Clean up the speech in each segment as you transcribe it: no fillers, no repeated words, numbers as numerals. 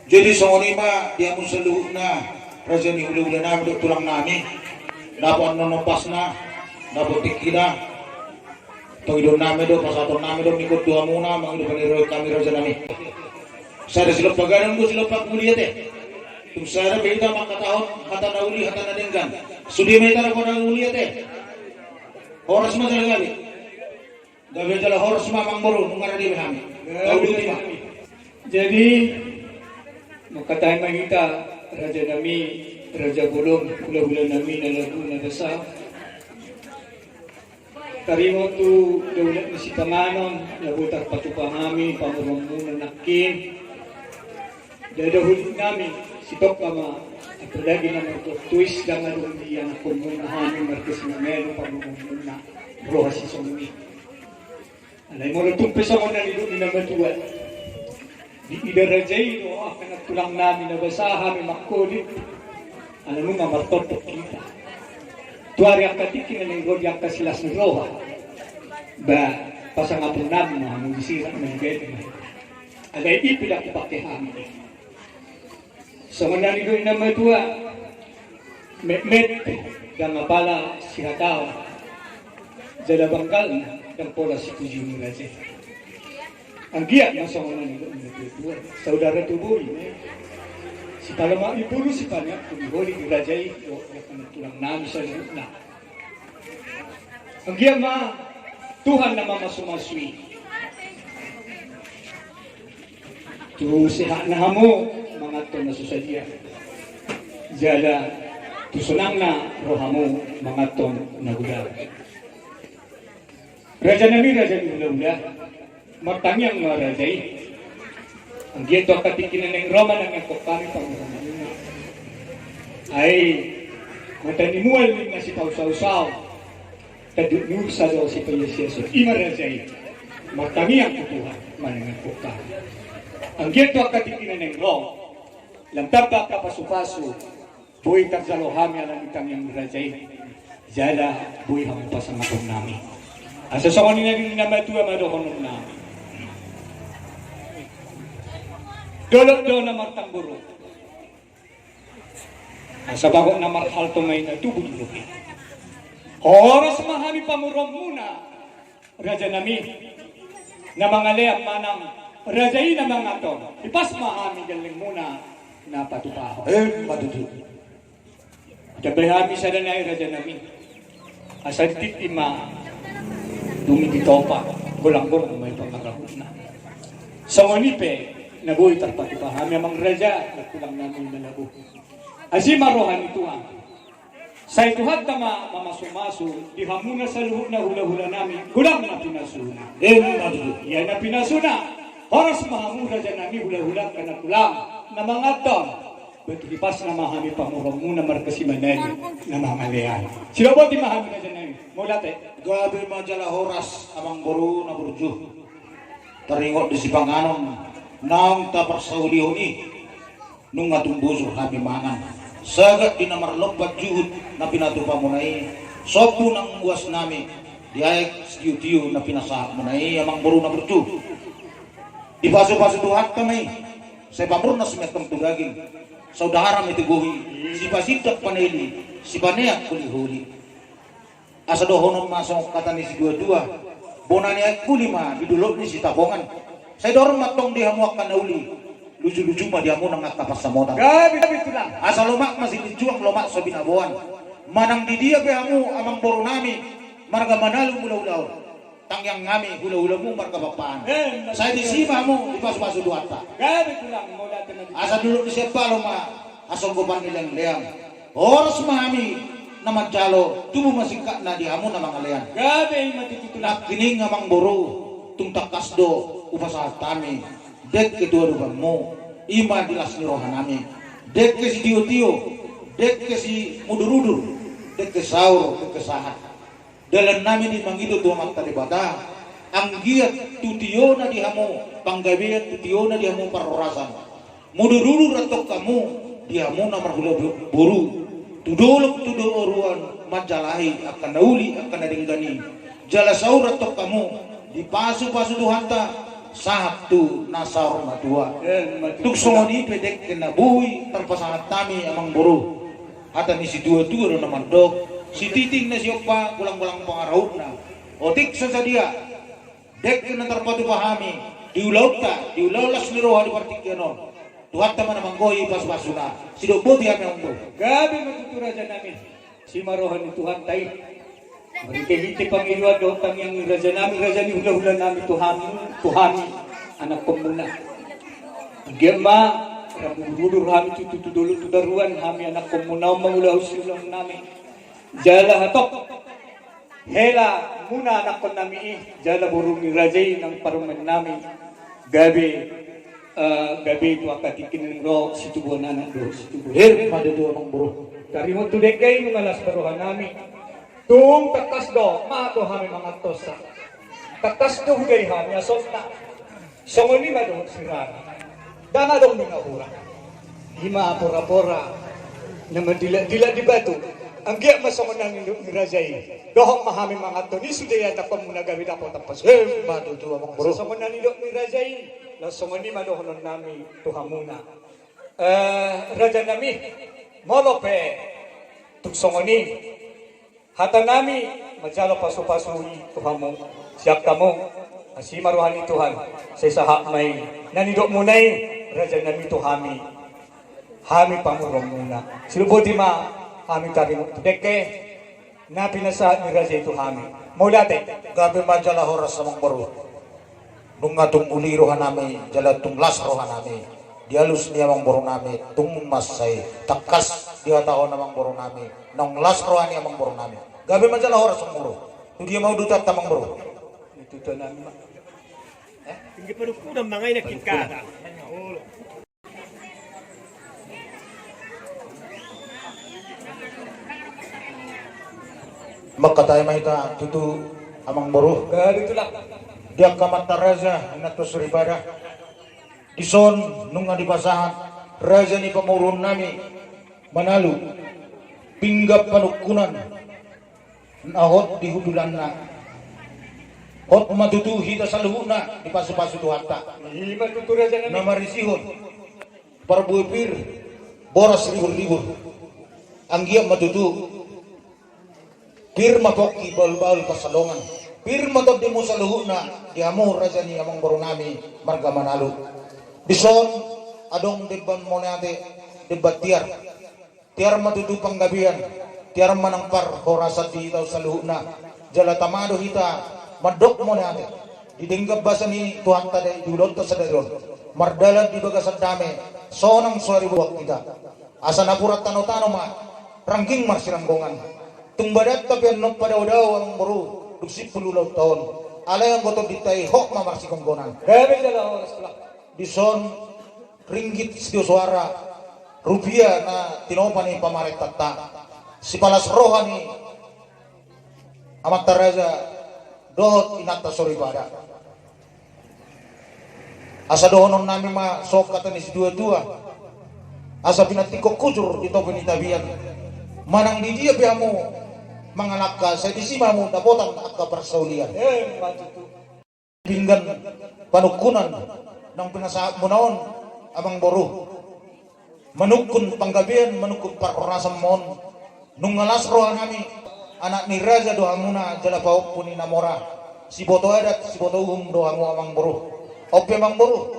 Jadi sa lima dia mo sa luhod na raja ni ula-ula namin do tulang namin dapat nonopas na dapat tikila pangidon namin do pasaton namin do mikot doa muna mangido paniro kami raja namin sada sila paganan ko sila pagmuliat tum sada beda makatahon hata nauli hata nadenggan sudi may tara ko nauli horas mo talaga gabi jala horas mamang boro nung aradi kami jadi makatay magita raja nami raja bulong hula-hula nami na lagu na dasa karimo tu daulat ni si Panganon labutak patupahami pamurang muna nakin dadahul nami si Tokama at lagi na magtuwis lang na doon diyan ako muna hami markas na meron pamurang muna roha si Songmi alay mo rin tumpisa ko na nilo ni namatuan di idarajay no akan nagtulang namin na basaha may makulit alam mo mamartotok kita tuwari ang katikin na nenggod yang kasilas ng roha ba pasangapon namin mga magisira ng gete alay ipidak ipakihami sa manani doon na matua met dan mapala sihatao jalabangkal dan pola si Kujuni Raja ang giat na sa mga nito saudara tubuh ini si talama iburu si banyak tumiholi di rajai o akan tulang namin sa luna ang giat ma Tuhan na mamasumasui tu siha na hamo mga to na susadya jala tusunang na rohamo mga to na gudal raja nami raja ni ula magtangyang mga rajay ang gito katikinan ng Roma ng kami pangurang ay matanimual na si Pausaw-saw tadunur sa daw si Payasyeso ima rajay magtangyang kutuhan manangang kami ang gito katikinan ng Roma lamtabak kapasupaso buhay tagsalohami alam itang yung rajay jala buhay hampas ang akong namin asa sa kanina rin namatuwa madokonon namin dolok do na martangguro. Sa bago na marhal to may natubod lupi. Oras mahami pamurong muna. Raja nami na mga leak manang rajay na mga to. Ipas mahami galing muna na patupaho. Matutu. Kabahami sa danay raja nami. Asal titima dumidito pa. Gulang-gulang may pangarahon na. Sa ngonipe nabuhay tarpatipahami amang raja nagkulang namin nalago asima rohan ito sa ituhat na mamasumaso dihamuna sa luhod na hula-hula namin gulang na pinasuna yan na pinasuna oras mahamu raja namin hula-hula ka na kulang na mga ton batulipas na mahami pamurang muna markasimanay na mamalayan sila ba di mahami raja namin mulate gabi majala horas amang boro na burjo taringot di si Panganon nang tapar sa uli-uli nung atumbuso habi mangan sagat dinamarlompat juhud na pinatupa mo na sopo ng uwas nami diayag tiyo-tiyo na pinasa mo na amang buru na bertu ipaso-paso tuhat kami sa pamur na simetong tugaging saudara may tiguhi si pasitak panili si paneak kuli-huli asa dohonon masong kata ni si dua-dua bonani ay kulima didulog ni si tabongan saya dorong matong dia muak kana uli lucu-lucu mah dia mau nang kapas samota gabi tulang asal lomak masih dijuang lomak sa binabuan manang di dia behamu amang boro nami marga manalu mula-ulaw tangyang ngami hula-hula mo marga bapaan saya disima mo ipas-paso duata gabi tulang mula tenan asa dulu di siapa loma asal gopan nilang leang oras mahami na magjalo tumo masingka na dihamu na mga leang gabi matititulang kining amang boro tung takasdo upasahat kami dek kedua-dua mo ima dilas ni rohan nami dek ke si tiyo-tiyo dek ke si mudur-udur dek ke saur dek ke sahat dalam nami ni mangido tuang talibata ang giat tutiyo na dihamu panggabiat tutiyo na dihamu parorasan mudur-udur atok kamu dihamu na marhula buru tudolok tudo oruan majalahi akan nauli akan nadinggani jala saur atok kamu di pasu-pasu Tuhanta Sabtu nasar madua. Tuksong Tuksong ni pedek kena buy terpasangat kami amang buru. Hata ni si dua-dua na naman dok. Si titing na siya pa kulang-kulang pangarahot na. Otik sa dia. Dek kena terpadu pahami. Diulaulas ni roha di partikyanon. Tuhan teman amang goy pas-pasuna. Si dokbo dia memang bro. Gabi matutura dyan namin. Si marohan ni Tuhan tayo. Marikiliti Panginoon doon tang yang raja ni hula-hula namin Tuhani, anak ko muna. Gema, rabudur kami tutudulot tudaruan kami anak ko muna mangulah usulang namin. Jala hatok, hela muna anak ko namin jala burung ni raja ng paruman namin. Gabi itu akatikin ng roh si tubuhan anak do si tubuhan. Her pada doa amang bro. Karimot tudek kayo ng alas baruhan namin. Tung takas do, maato kami mga tosa. Takas do hugay kami, asot na. Songoni ba do, sirara. Dana do mga hura. Hima apura-pura. Naman dila di ba to? Ang giyak masongon ng nirajay. Dohong mahami mga to. Ni sudaya na pa muna gawin ako tapos. Pada doa amang bro. Songon na nilo nirajay. Songon ni madohonon nami tuhamuna. Raja nami, molope. Tuksongoni. Hata nami, masyalo pasu-pasui Tuhan mo, siyak kamo, si maruhani Tuhan, sa isaha may nanidok munay, raja nami Tuhami, hami pamurong muna. Silubodi ma, hami taring deke, na pinasa ni raja Tuhami. Maulate, Gabi majala horas amang bro. Nung atong ulirohan namin, jala tung lasrohan namin. Dialus niya amang bro namin, tung masay, takas dia tahu namang bro namin. Nung lasrohan niya amang bro namin. Gabi majala horas amang bro. Nung dia mau dutat tamang bro. ito namin ma. Hindi pa rin kunang mga inakikada. Makatay mahita tutu amang bro. Gari ito lang. Dia kamata raja inatos ribada. Dison nung nga dibasahan raja ni pamurun nami manalu pinggap panukunan nahot di hudulan na hot matutuhi ta sa luhu na di pasu-pasu tuhata Lima tutura dyan namin. namarisihon parbuipir boras libur-libur ang giya matutu pir mapoki bal-bal pasalongan pir matod di mo sa luhu na di amo raja ni amang barunami marga manalu dison adong dibban mo nate dibat tiar matutu panggabian tiar manangpar horasat di itaw sa luhu na jala tamado hita madok mo nate didinggab basa ni Tuhan taday dulot ta sa dayon mardalan di bagasad dami sonang suari buwak kita asa napurat tano-tano ma rangking marsiranggongan tungbadat tapi anok padaw-daw ang buru duksip pululaw taon alay ang goto ditay hok mamarsikonggonan Gari dyan lang oras lang. dison ringgit suara rupiah na tinopan ni pamaret tata si palas roha ni amat taraja dohot inata soribada asa dohonon nami ma sok kata ni si dua-dua asa pinatiko kujur di topen itabian manang di dia biamu mangalaka sa disimamu dapotan akka persaulian Matutu. pinggan panukunan ng pinasahat mo noon amang boru manukun panggabian manukun parorasam mon nung ngalas rohan nami anak ni raja doa muna jala pauk puni namora si boto adat si boto doa mo amang boru ope amang boru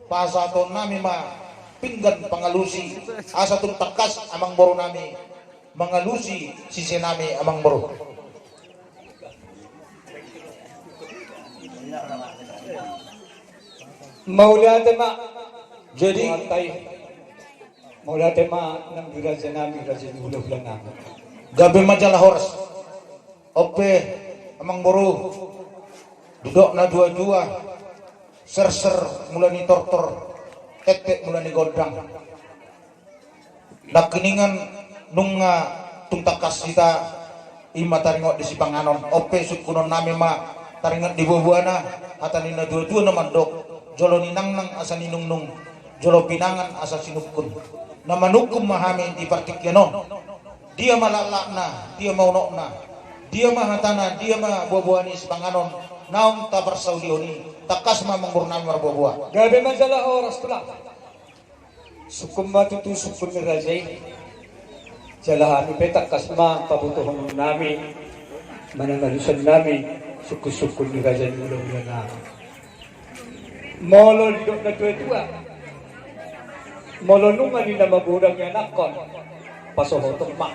pasaton nami ma pinggan pangalusi asa tun takas amang boru nami mangalusi sisi nami amang boru Maulate ma. jadi Matay. Maulate ma ng diraja namin, raja ni hula-hula namin. gabi majalah horas ope amang boru duduk na dua-dua ser-ser mula ni tortor tek mula ni godang nakiningan nung tungtakas kita ima taringot di sipanganon ope sukunon nami ma taringot di bubuana hatanin na dua-dua naman dok jolo ninang asa ninungnung jolo pinangan asa sinukun na manukum mahami di partikyanon dia malalak na dia maunok na dia mahatana dia mabubuani sipanganon naong tabarsaulioni takas mamang burnami marbubuha. Gabi man sa oras ko lang. Sukum matutusok ko ni Rajay. Sa lahat, ipetakas ma, pabutuhon namin, manangalusan namin, sukusukul ni Rajay ulang-ulang namin. Molo dito na tuwa-tuwa. Molo nung manila magurang yan akon, pasohotong ma.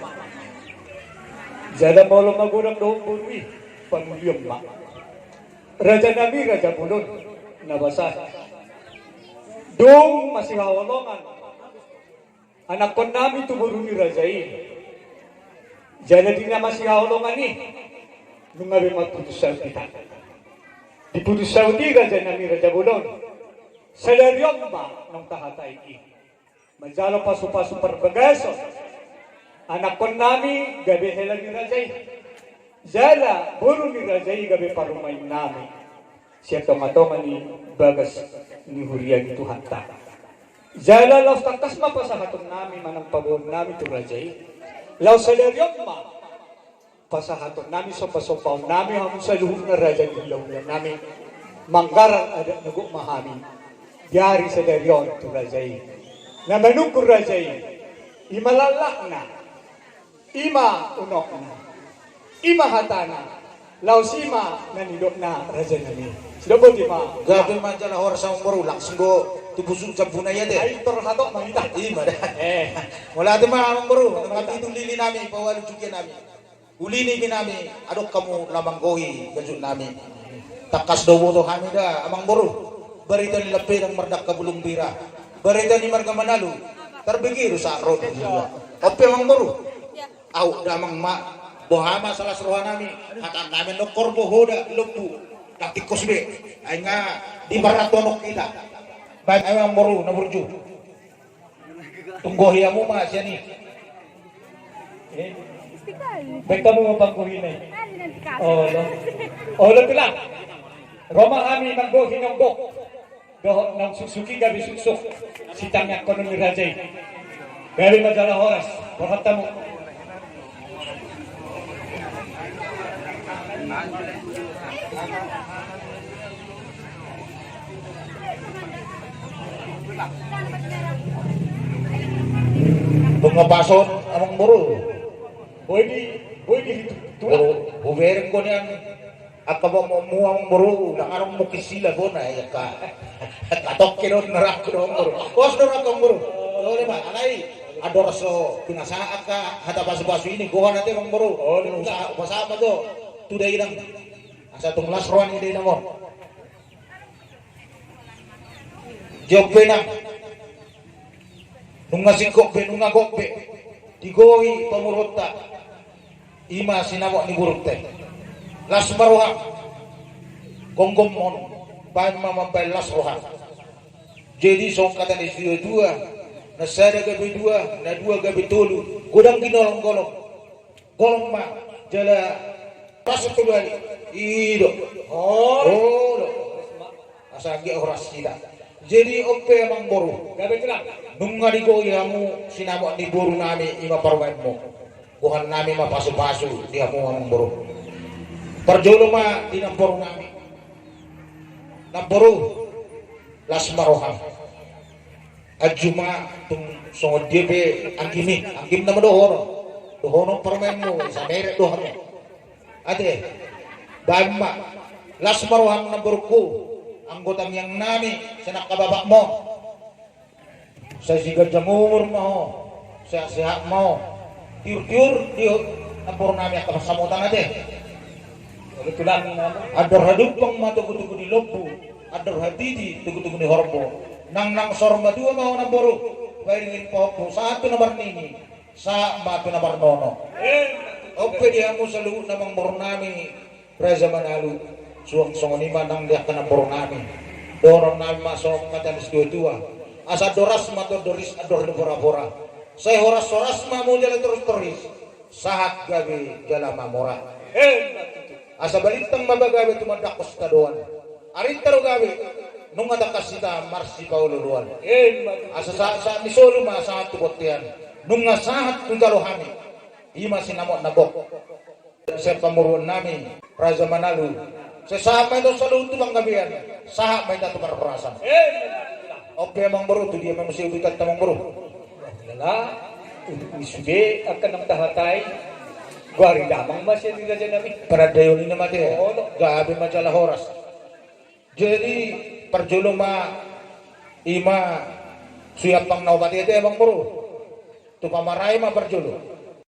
Jada molo magurang doon bunwi, pamiliyong ma. Raja Nabi, Raja Bulon, nabasa. Doon masihawalongan. Anak ko namin tumuro ni Rajay. Diyan din na masihawalongan ni. Nung ngayon magputus sa kita. Diputus sa Saudi, Raja Nabi, Raja Bulon. Sa laryong ba ng tahatay ki. Manjalo paso-paso perbagaso. Anak ko namin, gabi helang ni Rajay. Jala, buru ni Rajay, gabi parumain namin. Siya tomatongan ni bagas ni Hurian itu hanta. Jala laos takas mapasahaton namin manang pabor namin to Rajay. Laos sa laryong ma, pasahaton namin sa pasopaw namin hamon sa luhog na Rajay ilaw na namin. Manggaran ada naguk mahamin. Yari sa laryon to Rajay. Namanong ko Rajay, imalalak na, ima unok na, ima hatana, laos ima nanidok na Rajay namin. Silabot ima. Gabi man dyan ahor sa umbaro, langsung go tubusog sa bunaya de. Ay, torhato, mangita. Ima dah. Wala din mga umbaro, mga itong lili namin, pawalo tsukin namin. Ulini namin, adok kamu lamang gohi, gajun namin. Takas daw mo to kami da, amang baro. Barita ni Lapi ng mardak kabulong bira. Barita ni Marga Manalo, tarbigiro sa road. Ope amang baro. Aw, damang ma, bohama sa lasrohan namin. Hatan namin no korbo hoda, lupu. Taktikos be, ay nga, di maratonok kita. Baik ay amang baro, naburju. Tunggohi mo mga siya ni. Benta mo mapangkuhin eh. Olo ko lang. Roma kami manggo hinonggok. Doho nang susuki gabi susuk. Sitang yak kono ni Rajay. Gabi madala oras. Bahata mo. Bungapason amang baro. Boy di tulak. Buberin ko niyan akabang muang buru na arong mukisila ko na ya ka katok kinon narak ko buru kos narak ko buru ole ba alay ador so pinasa ka hata basu-basu ini gohan natin mang buru pasama do tuday nang asa tong lasruan ini na mo jobbe na nunga singkok be nunga gokbe digowi pamurutta ima sinawak ni buruk teh las maruha gonggong mon bahan mamampay las roha jadi sok kata ni dua nasada gabi dua na dua gabi tolu godang ginolong golong ma jala pasok tuloy ido oh asagi oras kita jadi ope amang boru Gabi ko lang. nung ngarigo yamu sinawak ni buru nami ima parwain mo bukan nami mah pasu-pasu dia mau ngomong buru perjolo mah di namporo nami namporo las maroham ajuma tung songod dia be anggim nama dohoro permen mo sa mere dohoro ate bama las maroham namporo ko anggota yang nami sa nakababa mo sa sigar jamur mo sa sehat mo tiur-tiur dia nampor nami akan samutan aja. Olo ko lang. Ador hadupang matugutugu di lompu, ador hadidi tugutugu di horbo. Nang sorma dua mau namporo, bayangin popo satu nabar nini, sa matu nabar nono. Oke dia mu selalu namang bornami Raja Manalu, suang songonima nang dia kena bornami. Dorong nami masuk matanis dua. Asa doras matu doris ador di bora-bora. Saya horas-horas mau jalan terus sahat gabi jalan mamora asa balintang mabagabe tumadakos kadoan arin taro gabi nung adakas sita marsi paululuan asa sa misolo ma sahat tubotian nung sahat tudalohami ima sinamot nagok sa pamuruan namin Raja Manalu sa sama ito sa luto lang gabian Saha may tatumar perasan. Oke Mang Bro, tu dia memang mesti ubikat Mang Bro. Lala, isude akan ng tahatay. Guari lamang masya nila dyan namin. Para dayon ini mati. Oo, no. Gabi majalah horas. Jadi perjulung ima suyap pang naubati itu Mang Bro. Tu pamaray ma perjulung.